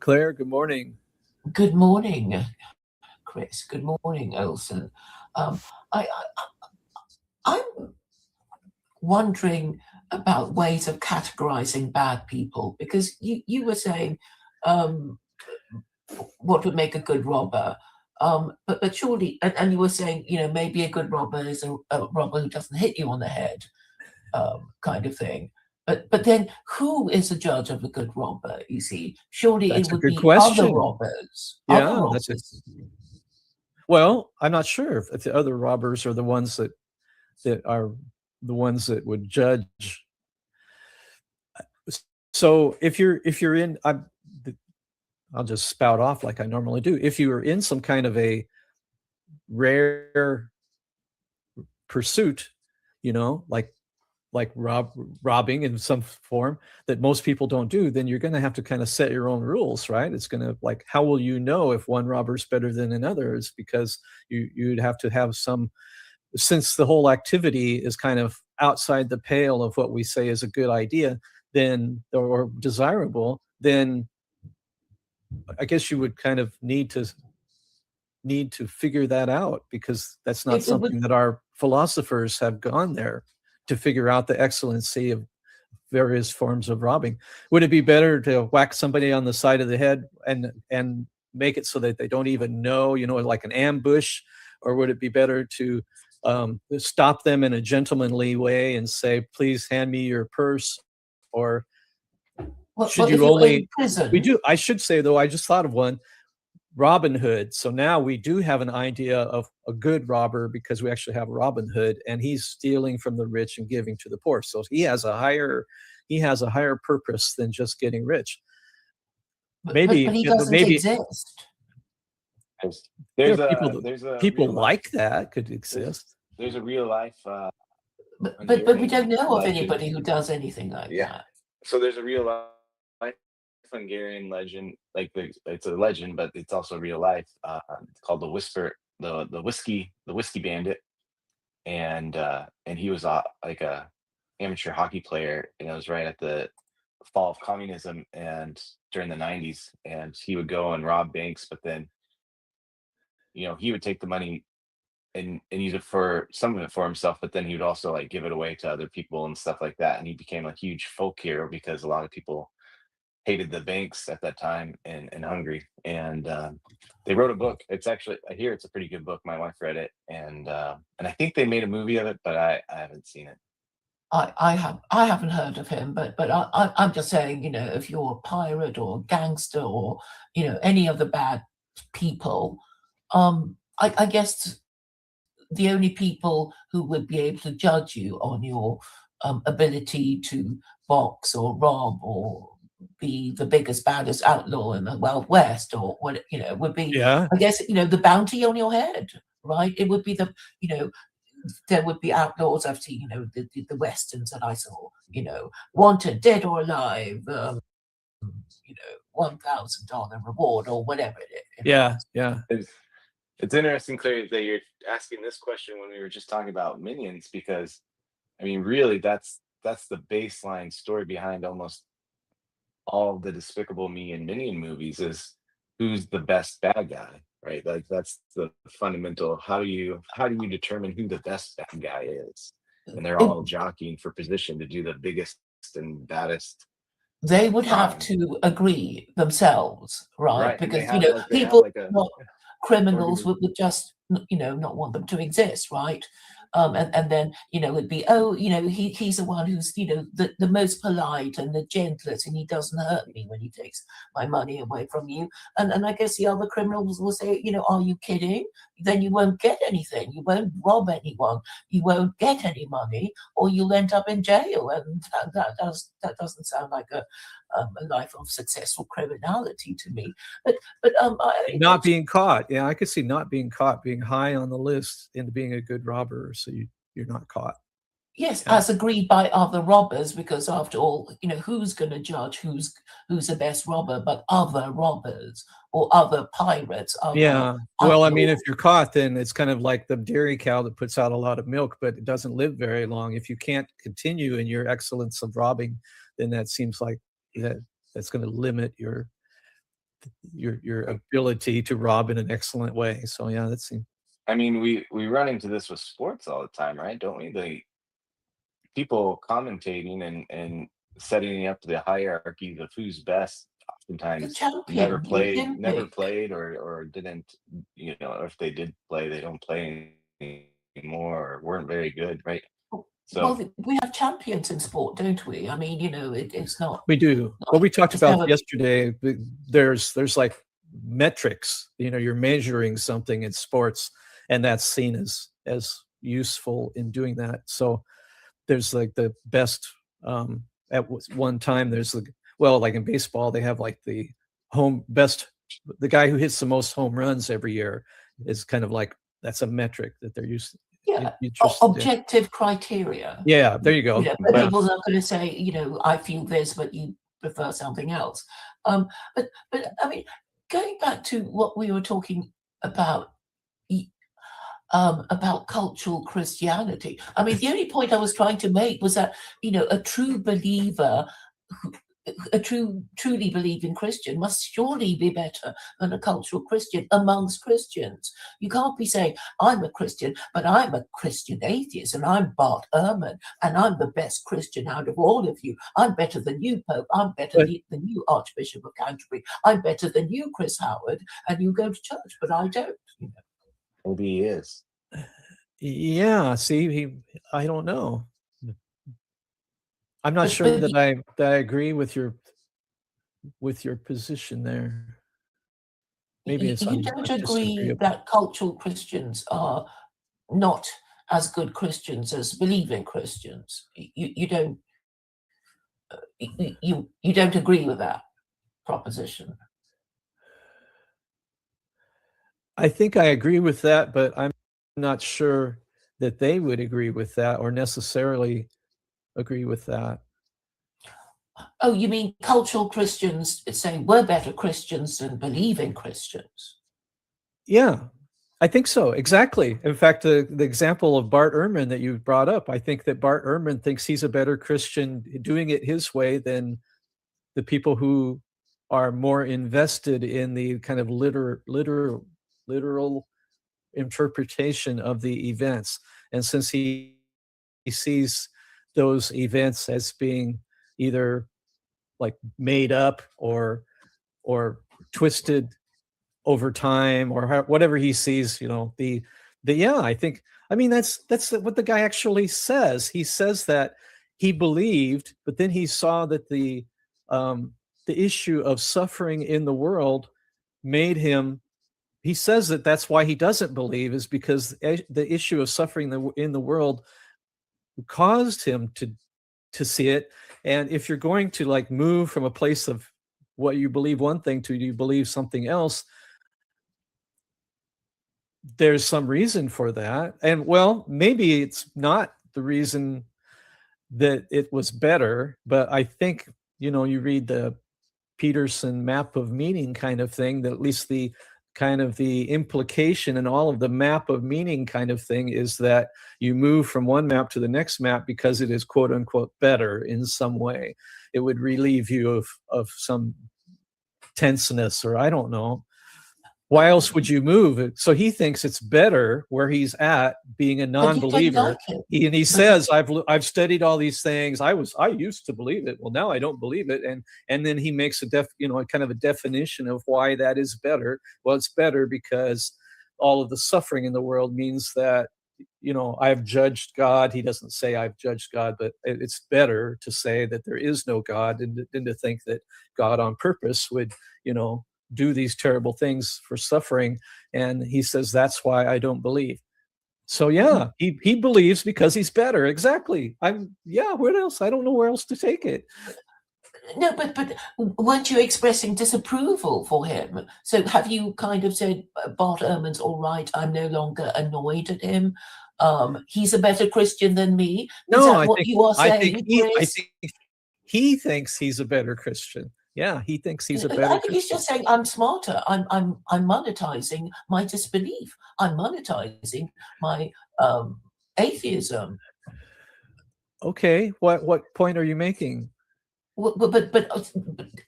Claire, good morning. Good morning, Chris. Good morning, Olson. I'm wondering about ways of categorizing bad people because you were saying um, what would make a good robber. But surely, and you were saying, maybe a good robber is a robber who doesn't hit you on the head, kind of thing. But then, who is the judge of a good robber? You see, surely it That's a would good be other question. robbers. Other Yeah, that's it. robbers. Well, I'm not sure if the other robbers are the ones that are the ones that would judge. So if you're in, I'll just spout off like I normally do. If you are in some kind of a rare pursuit, like robbing in some form that most people don't do, then you're going to have to kind of set your own rules, right? It's going to, like, how will you know if one robber's better than another? It's because you'd have to have some, since the whole activity is kind of outside the pale of what we say is a good idea, then, or desirable, then I guess you would kind of need to figure that out, because that's not It would something that our philosophers have gone there to figure out the excellency of various forms of robbing. Would it be better to whack somebody on the side of the head and make it so that they don't even know, like an ambush? Or would it be better to stop them in a gentlemanly way and say, please hand me your purse? Or should Well, if you you're in only, prison, I should say, though, I just thought of one, Robin Hood. So now we do have an idea of a good robber, because we actually have Robin Hood, and he's stealing from the rich and giving to the poor. So he has a higher purpose than just getting rich. but he doesn't Maybe There's there there's are a people there's a people real life like that could there's exist. there's a real life but we don't Hungarian know of legend. anybody who does anything like Yeah. that. So there's a real life Hungarian legend, like it's a legend, but it's also real life. It's called the Whisper, the whiskey bandit, and he was like a amateur hockey player, and it was right at the fall of communism and during the 90s, and he would go and rob banks, but then he would take the money and use it for some of it for himself, but then he would also like give it away to other people and stuff like that, and he became a huge folk hero because a lot of people hated the banks at that time in Hungary, and they wrote a book. It's actually, I hear it's a pretty good book. My wife read it, and I think they made a movie of it, but I haven't seen it. I haven't heard of him, but I'm just saying, if you're a pirate or a gangster or any of the bad people, I guess the only people who would be able to judge you on your ability to box or rob or be the biggest, baddest outlaw in the Wild West or what, would be, Yeah, I guess, the bounty on your head, right? It would be you know, there would be outlaws. I've seen, the westerns that I saw, wanted dead or alive, $1,000 reward or whatever it yeah, was. yeah. It's interesting, Claire, that you're asking this question when we were just talking about Minions, because I mean, really, that's the baseline story behind almost all of the Despicable Me and Minion movies is who's the best bad guy, right? Like that's the fundamental. How do you determine who the best bad guy is? And they're It, all jockeying for position to do the biggest and baddest they would have crime, to agree themselves, right? right? And Because they have people, like a not criminals, organization. would just not want them to exist, right? And then it'd be, oh, he's the one who's the most polite and the gentlest, and he doesn't hurt me when he takes my money away from you. And I guess the other criminals will say, are you kidding? Then you won't get anything. You won't rob anyone. You won't get any money, or you'll end up in jail. And that doesn't sound like a life of successful criminality to me. But Not being caught. Yeah, I could see not being caught, being high on the list and being a good robber, so you're not caught. yes, Yeah. as agreed by other robbers, because after all, who's going to judge who's the best robber but other robbers or other pirates, other Yeah. Well, I mean, if outlaws. you're caught, then it's kind of like the dairy cow that puts out a lot of milk, but it doesn't live very long. If you can't continue in your excellence of robbing, then that seems like that's going to limit your your ability to rob in an excellent way. So yeah, that seems. I mean, we run into this with sports all the time, right? Don't we? The people commentating and setting up the hierarchies of who's best The oftentimes champion, the never Olympic. played or didn't, or if they did play, they don't play anymore or weren't very good, right? Well, So we have champions in sport, don't we? I mean, it's not. We do. What we talked It's about never. yesterday, there's like metrics. You're measuring something in sports, and that's seen as useful in doing that. So there's like the best at one time. There's like in baseball, they have like the the guy who hits the most home runs every year is kind of like that's a metric that they're used. Yeah, Interested in. objective criteria. Yeah, there you go. But But- people are going to say, I feel this, but you prefer something else. But I mean, going back to what we were talking about cultural Christianity. I mean, the only point I was trying to make was that a true believer, a truly believing Christian must surely be better than a cultural Christian amongst Christians. You can't be saying, I'm a Christian, but I'm a Christian atheist, and I'm Bart Ehrman, and I'm the best Christian out of all of you. I'm better than you, Pope. I'm better than you, Archbishop of Canterbury. I'm better than you, Chris Howard, and you go to church, but I don't. maybe he is. Yeah, see, I don't know. I'm not But- sure but that I agree with your position there. Maybe it's you don't agree disagreeable. that cultural Christians are not as good Christians as believing Christians. You don't. You don't agree with that proposition. I think I agree with that, but I'm not sure that they would agree with that or necessarily agree with that. Oh, you mean cultural Christians saying we're better Christians than believing Christians? Yeah, I think so. Exactly. In fact, the example of Bart Ehrman that you brought up, I think that Bart Ehrman thinks he's a better Christian doing it his way than the people who are more invested in the kind of literal interpretation of the events. And since he sees those events as being either like made up or twisted over time or whatever he sees, yeah, I mean that's what the guy actually says. He says that he believed, but then he saw that the issue of suffering in the world made him. He says that that's why he doesn't believe, is because the issue of suffering in the world caused him to see it. And if you're going to like move from a place of what you believe one thing to you believe something else, there's some reason for that. And well, maybe it's not the reason that it was better, but I think, you read the Peterson map of meaning kind of thing, that at least the kind of the implication and all of the map of meaning kind of thing is that you move from one map to the next map because it is quote unquote better in some way. It would relieve you of some tenseness, or I don't know. Why else would you move? So he thinks it's better where he's at, being a non-believer. And he says, I've studied all these things. I used to believe it. Well, now I don't believe it. And then he makes a kind of a definition of why that is better. Well, it's better because all of the suffering in the world means that, I've judged God. He doesn't say I've judged God, but it's better to say that there is no God than to think that God on purpose would, do these terrible things for suffering. And he says, that's why I don't believe. So yeah, he believes because he's better. Exactly. Where else? I don't know where else to take it. No, but weren't you expressing disapproval for him? So have you kind of said, Bart Ehrman's all right, I'm no longer annoyed at him? He's a better Christian than me? Is that what you are saying, I think he thinks he's a better Christian. Yeah, he thinks he's a better I think Christian. he's just saying, I'm smarter. I'm monetizing my disbelief. I'm monetizing my atheism. Okay, what point are you making? But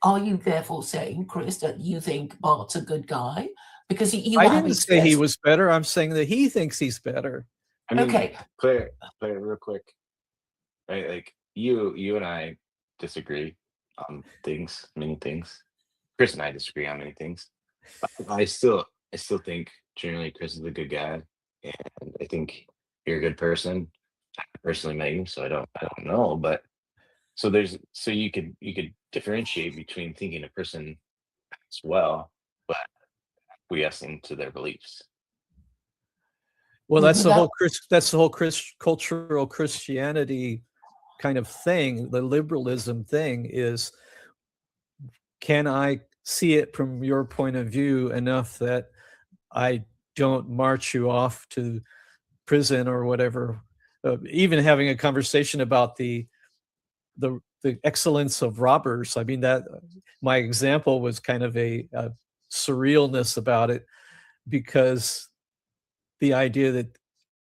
are you therefore saying, Chris, that you think Bart's a good guy? Because you I have didn't say he expressed. was better. I'm saying that he thinks he's better. I mean, Okay. Claire, real quick, right? Like you and I disagree on things, many things. Chris and I disagree on many things. But I still think generally Chris is a good guy, and I think you're a good person. I personally met you, so I don't know, but so you could differentiate between thinking a person as well, but acquiescing to their beliefs. Well, But that's the that, whole cultural Christianity kind of thing. The liberalism thing is, can I see it from your point of view enough that I don't march you off to prison or whatever? Even having a conversation about the excellence of robbers. I mean, that my example was kind of a surrealness about it, because the idea that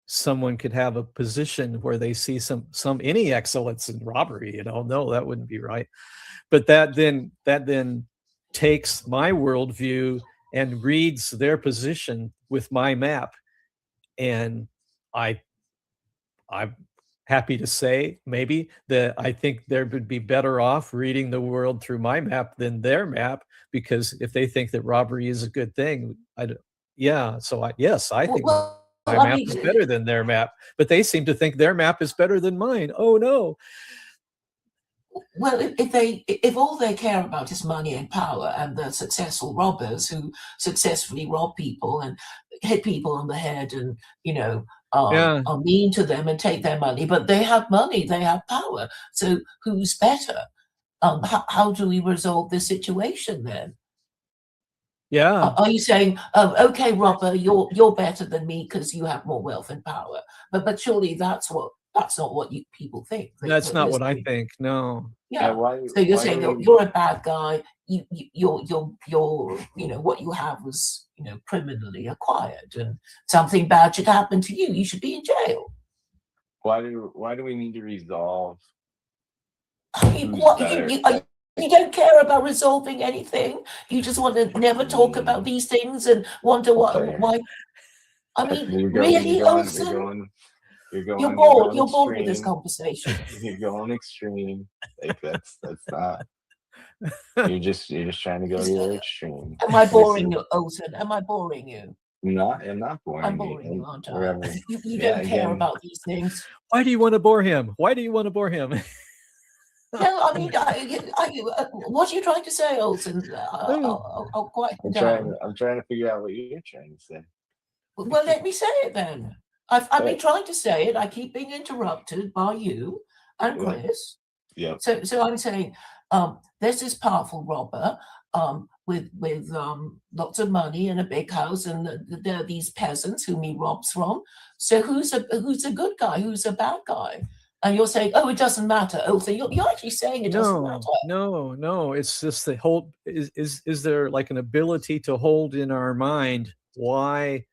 someone could have a position where they see some any excellence in robbery, no, that wouldn't be right. But that then takes my worldview and reads their position with my map, and I'm happy to say maybe that I think they would be better off reading the world through my map than their map, because if they think that robbery is a good thing, yes, I think well, my I map mean, is better than their map, but they seem to think their map is better than mine. Oh no. well, if all they care about is money and power, and the successful robbers who successfully rob people and hit people on the head, and Yeah. are mean to them and take their money, but they have money, they have power. So who's better? How do we resolve this situation then? Yeah. Are you saying, okay, robber, you're better than me because you have more wealth and power? But surely that's not what people think. That's not what I Listen, think. No. yeah. Why So you're why saying do we you're a bad guy. You're what you have was criminally acquired, and something bad should happen to you. You should be in jail. why do we need to resolve I mean, who's what better? you don't care about resolving anything. You just want to never talk about these things and wonder Okay. why. I mean, You're really, Olsen? going You're you're bored. going You're bored with this extreme. conversation. You're going extreme. Like that's not. You're just trying to go to your extreme. Am I This boring is you, Olsen? Am I boring you? I'm not I'm boring you. boring you, And aren't I? wherever, You yeah, don't care again, about these things. Why do you want to bore him? Why do you want to bore him? No, I mean, what are you trying to say, Olsen? I'll quiet I'm down. trying to figure out what you're trying to say. Well, let me say it then. I've been Right. trying to say it. I keep being interrupted by you and Yeah. Chris. Yep. So I'm saying, there's this powerful robber with lots of money and a big house, and there are these peasants whom he robs from. So who's a good guy? Who's a bad guy? And you're saying, oh, it doesn't matter. Oh, so you're actually saying it doesn't matter. No. It's just the whole is there like an ability to hold in our mind why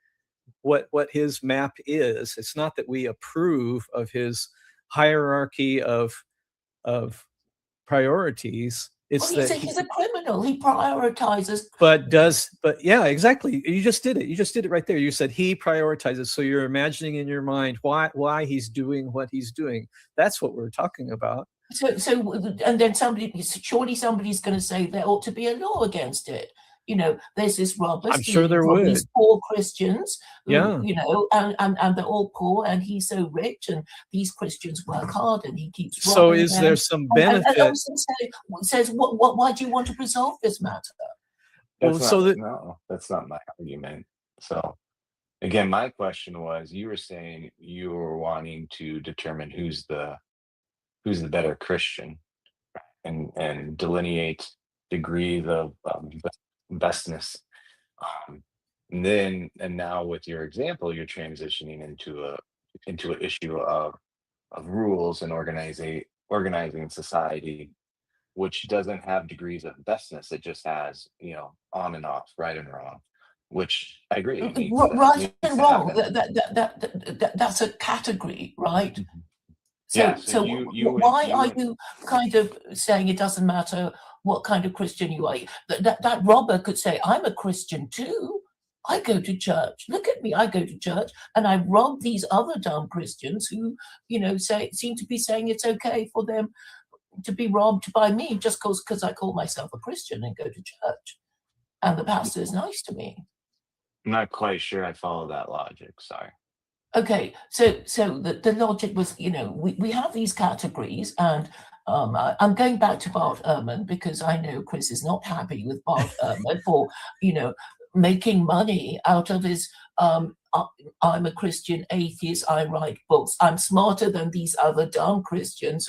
what his map is. It's not that we approve of his hierarchy of priorities. It's Well, that he's a criminal. He prioritizes. but yeah, exactly. You just did it. You just did it right there. You said he prioritizes. So you're imagining in your mind why he's doing what he's doing. That's what we're talking about. So, and then surely somebody's going to say there ought to be a law against it. There's this robber I'm sure stealing there from would. these poor Christians, who, Yeah. and they're all poor, and he's so rich, and these Christians work hard, and he keeps So robbing is them. there some And benefit? Olsen says, why do you want to resolve this matter? Well, No, that's not my argument. So again, my question was, you were saying you were wanting to determine who's the better Christian, and delineate degrees of bestness. And now with your example, you're transitioning into an issue of rules and organizing society, which doesn't have degrees of bestness. It just has, on and off, right and wrong, which I agree. It needs Right needs and to wrong. happen. That's a category, right? Mhm. Yeah, So, so so why you are and you kind of saying it doesn't matter what kind of Christian you are? That robber could say, "I'm a Christian too. I go to church. Look at me. I go to church, and I rob these other dumb Christians who, seem to be saying it's okay for them to be robbed by me just because I call myself a Christian and go to church, and the pastor is nice to me." I'm not quite sure I follow that logic. Sorry. Okay, so the logic was, we have these categories, and I'm going back to Bart Ehrman because I know Chris is not happy with Bart Ehrman for, you know, making money out of his I'm a Christian atheist, I write books, I'm smarter than these other dumb Christians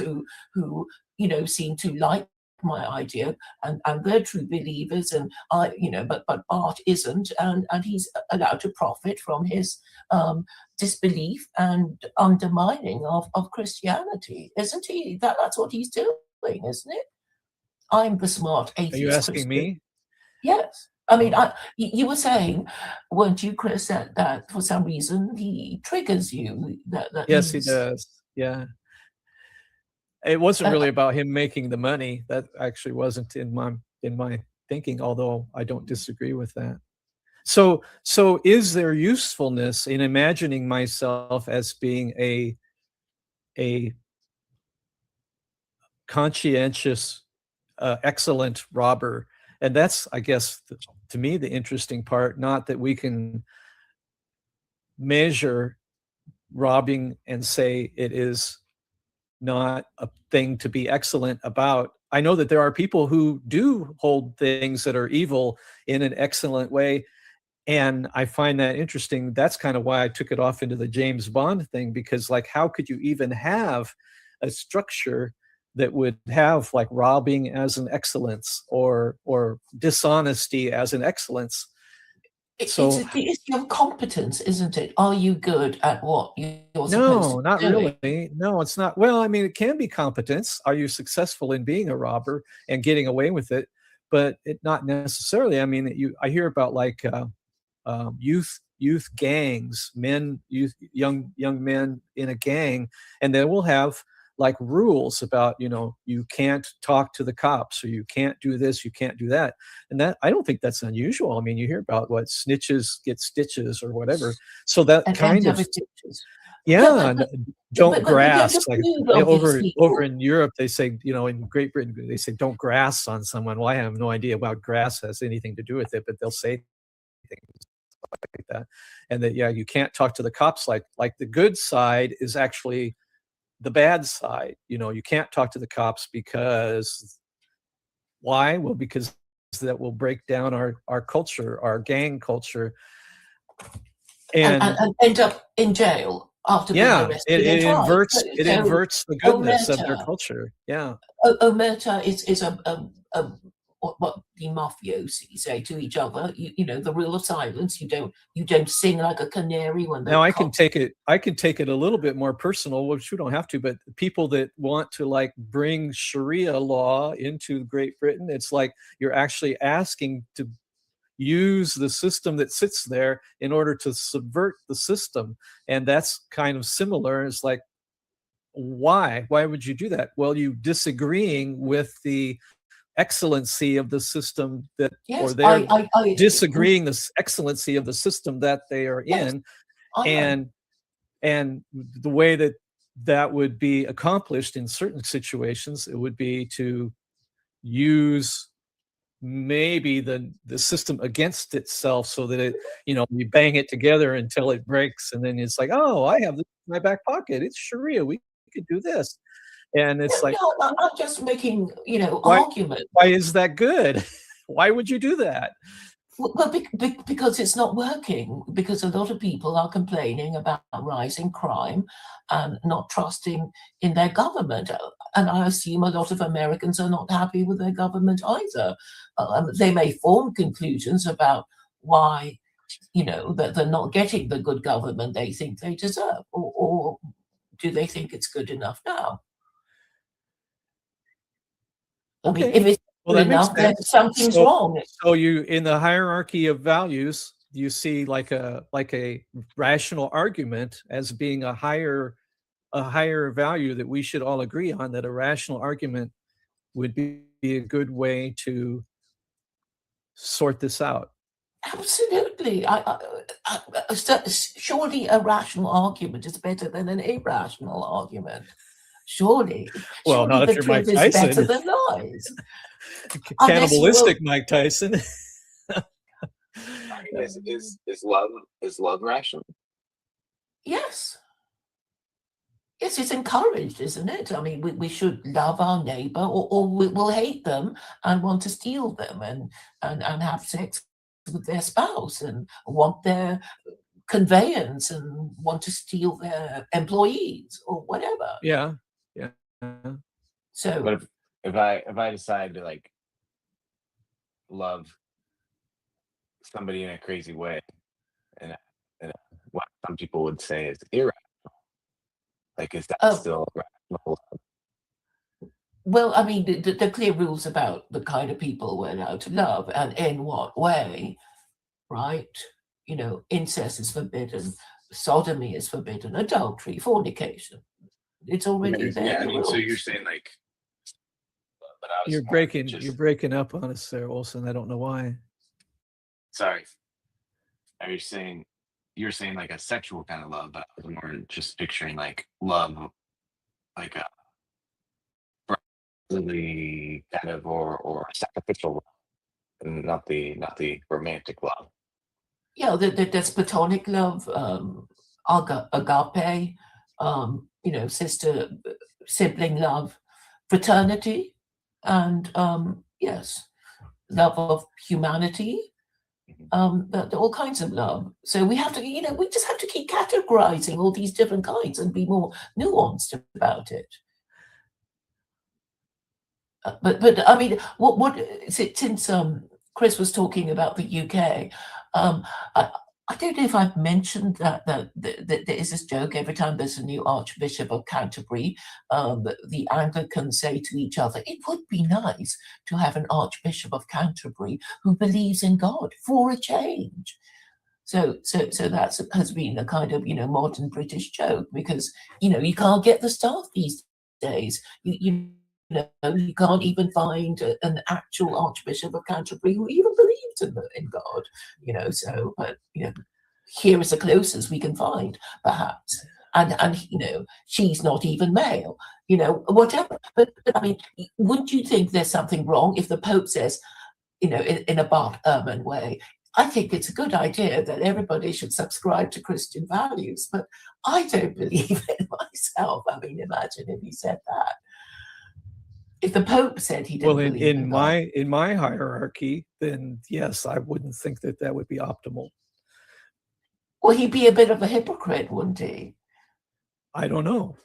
who seem to like my idea, and they're true believers, and but Bart isn't, and he's allowed to profit from his disbelief and undermining of Christianity, isn't he? That's what he's doing, isn't it? I'm the smart Are you atheist asking Christian. me? Yes. I mean, Oh. you were saying, weren't you, Chris, that for some reason he triggers you, that Yes, he he's, does. Yeah. It wasn't uh, really about him making the money. That actually wasn't in my thinking, although I don't disagree with that. So is there usefulness in imagining myself as being a conscientious, excellent robber? And that's, I guess, to me, the interesting part, not that we can measure robbing and say it is not a thing to be excellent about. I know that there are people who do hold things that are evil in an excellent way, and I find that interesting. That's kind of why I took it off into the James Bond thing, because like, how could you even have a structure that would have like robbing as an excellence or dishonesty as an excellence? it's So the issue of competence, isn't it? Are you good at what you're supposed to no, be not doing? really. No, it's not. Well, I mean, it can be competence. Are you successful in being a robber and getting away with it? But it not necessarily. I mean, I hear about like youth gangs, young men in a gang, and they will have like rules about, you can't talk to the cops, or you can't do this, you can't do that. And that, I don't think that's unusual. I mean, you hear about what snitches get stitches or whatever. So that And kind of, never teachers. Yeah, yeah, don't but we don't grass. Like approve of these over people. in Europe, they say, in Great Britain, they say don't grass on someone. Well, I have no idea about grass has anything to do with it, but they'll say things like that. And that, yeah, you can't talk to the cops. Like the good side is actually the bad side. You can't talk to the cops because why? Well, because that will break down our culture, our gang culture. And And end up in jail after being yeah, arrested and tried. it So inverts the goodness of their omerta, culture. Yeah. omerta is a what the mafiosi say to each other. The rule of silence. You don't sing like a canary when the Now cops. I can take it a little bit more personal, which we don't have to, but people that want to like bring Sharia law into Great Britain, it's like you're actually asking to use the system that sits there in order to subvert the system. And that's kind of similar. It's like, why would you do that? Well, you disagreeing with the excellency of the system that, or Yes, they're I disagreeing the excellency of the system that they are yes, in. I am. And the way that that would be accomplished in certain situations, it would be to use maybe the system against itself, so that it, we bang it together until it breaks, and then it's like, oh, I have this in my back pocket, it's Sharia, we could do this. And No, it's like, no, I'm just making why argument. why is that good? Why would you do that? Well, because it's not working, because a lot of people are complaining about rising crime and not trusting in their government. And I assume a lot of Americans are not happy with their government either. They may form conclusions about why, that they're not getting the good government they think they deserve, or do they think it's good enough now? I mean, Okay, if it's well, good that makes enough, then sense. something's So wrong. you, in the hierarchy of values, you see like a rational argument as being a higher a higher value that we should all agree on, that a rational argument would be a good way to sort this out. Absolutely. Surely a rational argument is better than an irrational argument. Surely. Well, Surely not if the you're Mike truth is better Tyson. than lies. Unless you will- Cannibalistic Mike Tyson. I mean, is love rational? Yes. Yes, it's encouraged, isn't it? I mean, we should love our neighbor, or we'll hate them and want to steal them and have sex with their spouse and want their conveyance and want to steal their employees or whatever. Yeah. Yeah. So, But if I decide to like love somebody in a crazy way, and what some people would say is irrational, like is that Oh. still rational? well, I mean, the clear rules about the kind of people we're allowed to love and in what way, right? You know, incest is forbidden, sodomy is forbidden, adultery, fornication. It's already there. Yeah, I the mean, so rules. you're saying like, but I was You're more breaking just- you're breaking up on us, Sarah Olson. I don't know why. Sorry. Are you saying you're saying like a sexual kind of love, but I was more just picturing like love, like a brotherly kind of or sacrificial love, and not the romantic love. Yeah, there's platonic love, agape, you know, sister, sibling love, fraternity, and yes, love of humanity. All kinds of love. So we have to, you know, we just have to keep categorizing all these different kinds and be more nuanced about it. But I mean, since Chris was talking about the UK, I don't know if I've mentioned that there is this joke every time there's a new Archbishop of Canterbury, the Anglicans say to each other, "It would be nice to have an Archbishop of Canterbury who believes in God for a change." So that has been a kind of, you know, modern British joke, because, you know, you can't get the staff these days. You know, you can't even find an actual Archbishop of Canterbury who even believes in God, you know. So, but, you know, here is the closest we can find, perhaps. And you know, she's not even male, you know, whatever. But I mean, wouldn't you think there's something wrong if the Pope says, you know, in a Bart Ehrman way, I think it's a good idea that everybody should subscribe to Christian values, but I don't believe it myself. I mean, imagine if he said that. If the Pope said he didn't Well, believe in God. in my hierarchy, then yes, I wouldn't think that would be optimal. Well, he'd be a bit of a hypocrite, wouldn't he? I don't know.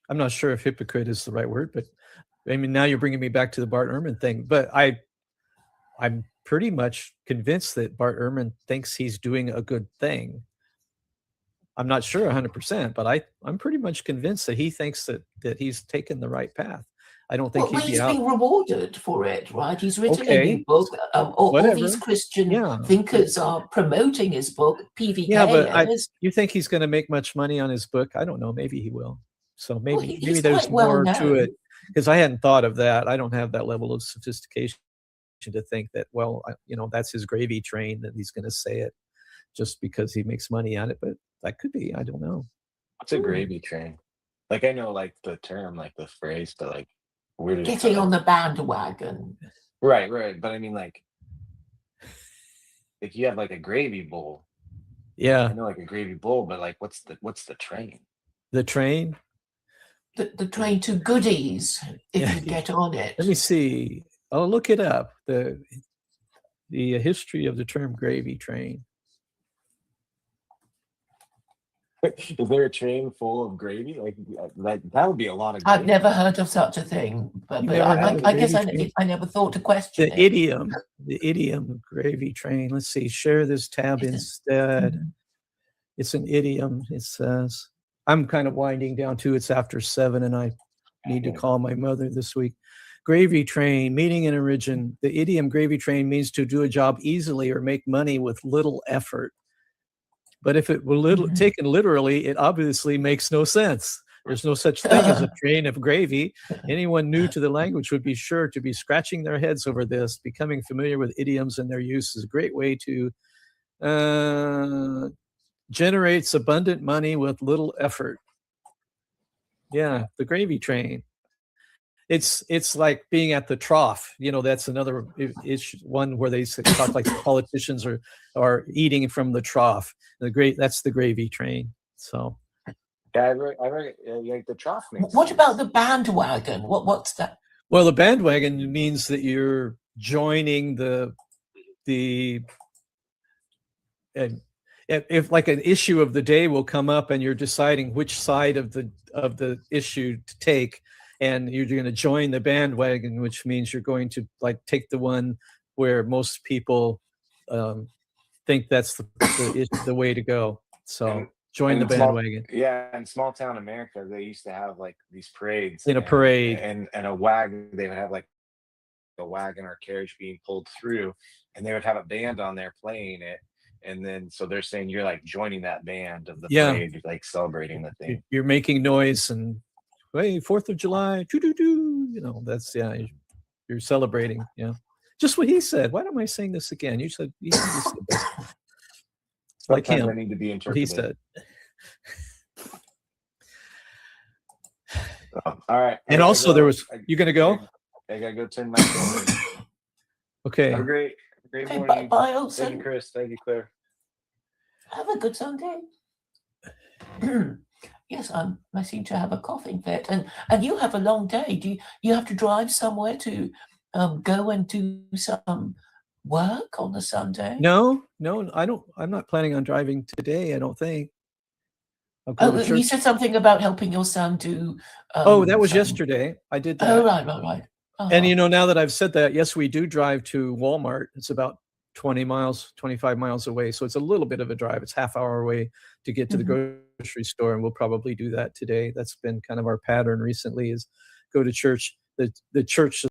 I'm not sure if hypocrite is the right word, but I mean, now you're bringing me back to the Bart Ehrman thing. But I'm pretty much convinced that Bart Ehrman thinks he's doing a good thing. I'm not sure 100%, but I'm pretty much convinced that he thinks that he's taken the right path. I don't think Well, he'd he's be out. being rewarded for it, right? He's written a Okay. new book. All Whatever. these Christian Yeah. thinkers are promoting his book. PVK Yeah, but is. you think he's going to make much money on his book? I don't know. Maybe he will. So maybe he's there's quite well more to known. it, because I hadn't thought of that. I don't have that level of sophistication to think that, well, you know, that's his gravy train, that he's going to say it just because he makes money on it. But that could be. I don't know. What's a gravy train? Like, I know like the term, like the phrase, but like where did it Getting come on the bandwagon. Right, but I mean like you have like a gravy bowl. Yeah, I know like a gravy bowl, but like what's the train? the train. The train to goodies, if Yeah. you get on it. Let me see. I'll look it up. The history of the term gravy train. Is there a train full of gravy? Like that would be a lot of I've gravy. never heard of such a thing, but You never heard of I guess gravy train? I never thought to question The it. idiom gravy train. Let's see. Share this tab Is it- instead. It's an idiom. It says, I'm kind of winding down too. It's after 7 and I need to call my mother this week. Gravy train, meaning in origin. The idiom gravy train means to do a job easily or make money with little effort. But if it were taken literally, it obviously makes no sense. There's no such thing as a train of gravy. Anyone new to the language would be sure to be scratching their heads over this. Becoming familiar with idioms and their use is a great way to generates abundant money with little effort. Yeah, the gravy train. It's like being at the trough. That's another issue, one where they talk like the politicians are eating from the trough. That's the gravy train. So Yeah, I read like the trough makes What sense. about the bandwagon? What's that? well, the bandwagon means that you're joining and if like an issue of the day will come up and you're deciding which side of the issue to take, and you're going to join the bandwagon, which means you're going to like take the one where most people think that's the way to go. So And- join the in small- bandwagon. Yeah, in small town America, they used to have like these parades. In a parade. And a wagon, they would have like a wagon or carriage being pulled through, and they would have a band on there playing it. And then so they're saying you're like joining that band of the Yeah. parade, you're like celebrating the thing. You're making noise and hey, 4th of July, doo-doo-doo, that's you're celebrating. Yeah. Just what he said. Why am I saying this again? You said this. Like Sometimes him, they need to be what he interpreted. said. So, all right. And also there was, you gonna go? I gotta go turn my phone in. Okay. Have a great Okay, morning. bye, Thank you, Olsen. Chris. Thank you, Claire. Have a good Sunday. Yes, I seem to have a coughing fit, and you have a long day. Do you have to drive somewhere to go and do some work on the Sunday? No, I'm not planning on driving today, I don't think. I'll go Oh, to you church. said something about helping your son do. Oh, that was some- yesterday. I did that. Oh, right. And Uh-huh. now that I've said that, yes, we do drive to Walmart. It's about 20 miles, 25 miles away. So it's a little bit of a drive. It's half hour away to get to the grocery store. And we'll probably do that today. That's been kind of our pattern recently, is go to church. The church